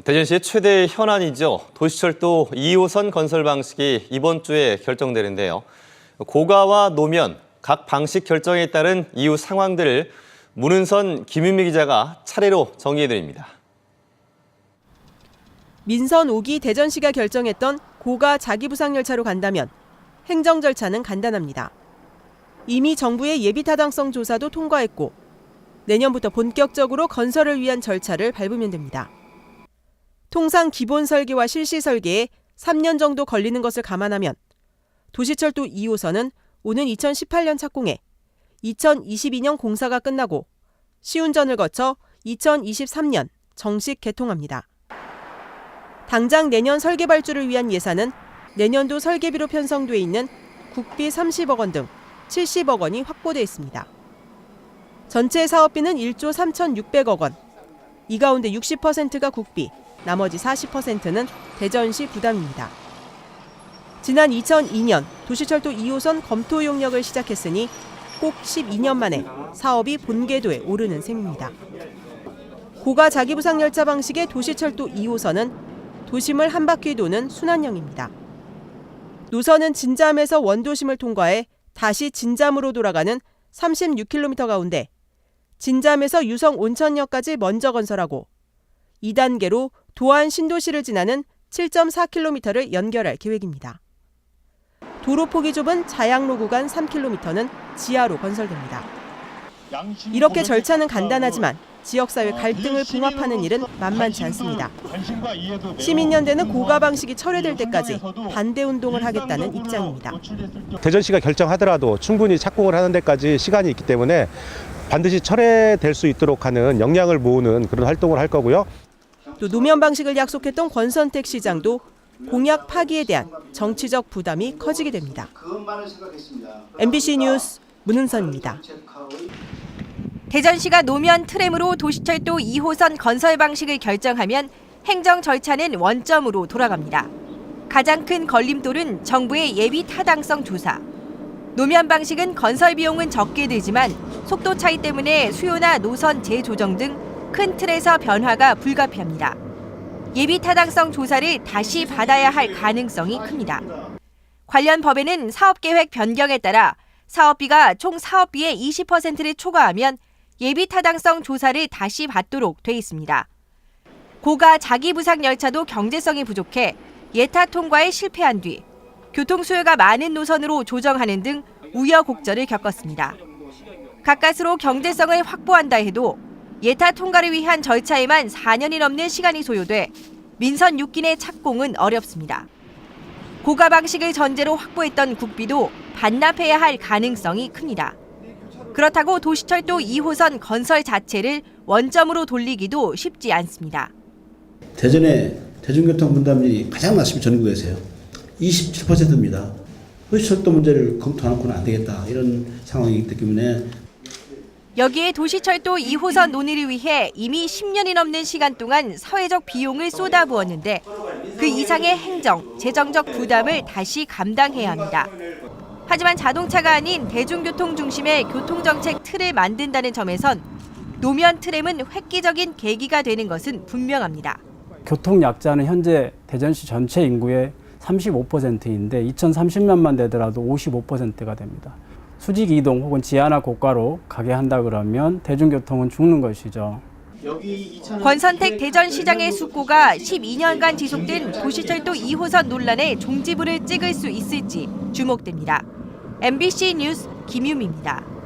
대전시의 최대 현안이죠. 도시철도 2호선 건설 방식이 이번 주에 결정되는데요. 고가와 노면, 각 방식 결정에 따른 이후 상황들을 문은선 김윤미 기자가 차례로 정리해드립니다. 민선 5기 대전시가 결정했던 고가 자기부상열차로 간다면 행정 절차는 간단합니다. 이미 정부의 예비타당성 조사도 통과했고 내년부터 본격적으로 건설을 위한 절차를 밟으면 됩니다. 통상 기본 설계와 실시 설계에 3년 정도 걸리는 것을 감안하면 도시철도 2호선은 오는 2018년 착공해 2022년 공사가 끝나고 시운전을 거쳐 2023년 정식 개통합니다. 당장 내년 설계 발주를 위한 예산은 내년도 설계비로 편성돼 있는 국비 30억 원 등 70억 원이 확보돼 있습니다. 전체 사업비는 1조 3,600억 원. 이 가운데 60%가 국비, 나머지 40%는 대전시 부담입니다. 지난 2002년 도시철도 2호선 검토 용역을 시작했으니 꼭 12년 만에 사업이 본궤도에 오르는 셈입니다. 고가 자기부상열차 방식의 도시철도 2호선은 도심을 한 바퀴 도는 순환형입니다. 노선은 진잠에서 원도심을 통과해 다시 진잠으로 돌아가는 36km 가운데 진잠에서 유성 온천역까지 먼저 건설하고 2단계로 도안 신도시를 지나는 7.4km를 연결할 계획입니다. 도로 폭이 좁은 자양로 구간 3km는 지하로 건설됩니다. 이렇게 절차는 간단하지만 지역사회 갈등을 봉합하는 일은 만만치 않습니다. 시민연대는 고가 방식이 철회될 때까지 반대 운동을 하겠다는 입장입니다. 대전시가 결정하더라도 충분히 착공을 하는 데까지 시간이 있기 때문에 반드시 철회될 수 있도록 하는 역량을 모으는 그런 활동을 할 거고요. 또 노면 방식을 약속했던 권선택 시장도 공약 파기에 대한 정치적 부담이 커지게 됩니다. MBC 뉴스 문은선입니다. 대전시가 노면 트램으로 도시철도 2호선 건설 방식을 결정하면 행정 절차는 원점으로 돌아갑니다. 가장 큰 걸림돌은 정부의 예비 타당성 조사. 노면 방식은 건설 비용은 적게 들지만 속도 차이 때문에 수요나 노선 재조정 등 큰 틀에서 변화가 불가피합니다. 예비 타당성 조사를 다시 받아야 할 가능성이 큽니다. 관련 법에는 사업계획 변경에 따라 사업비가 총 사업비의 20%를 초과하면 예비 타당성 조사를 다시 받도록 돼 있습니다. 고가 자기부상 열차도 경제성이 부족해 예타 통과에 실패한 뒤 교통 수요가 많은 노선으로 조정하는 등 우여곡절을 겪었습니다. 가까스로 경제성을 확보한다 해도 예타 통과를 위한 절차에만 4년이 넘는 시간이 소요돼 민선 6기 내 착공은 어렵습니다. 고가 방식을 전제로 확보했던 국비도 반납해야 할 가능성이 큽니다. 그렇다고 도시철도 2호선 건설 자체를 원점으로 돌리기도 쉽지 않습니다. 대전의 대중교통 분담률이 가장 낮습니다. 전국에서요. 27%입니다. 도시철도 문제를 검토 안 하고는 안 되겠다. 이런 상황이기 때문에 여기에 도시철도 2호선 논의를 위해 이미 10년이 넘는 시간 동안 사회적 비용을 쏟아부었는데 그 이상의 행정, 재정적 부담을 다시 감당해야 합니다. 하지만 자동차가 아닌 대중교통 중심의 교통정책 틀을 만든다는 점에선 노면 트램은 획기적인 계기가 되는 것은 분명합니다. 교통약자는 현재 대전시 전체 인구의 35%인데 2030년만 되더라도 55%가 됩니다. 수직 이동 혹은 지하나 고가로 가게 한다 그러면 대중교통은 죽는 것이죠. 권선택 대전시장의 숙고가 12년간 지속된 도시철도 2호선 논란에 종지부를 찍을 수 있을지 주목됩니다. MBC 뉴스 김유미입니다.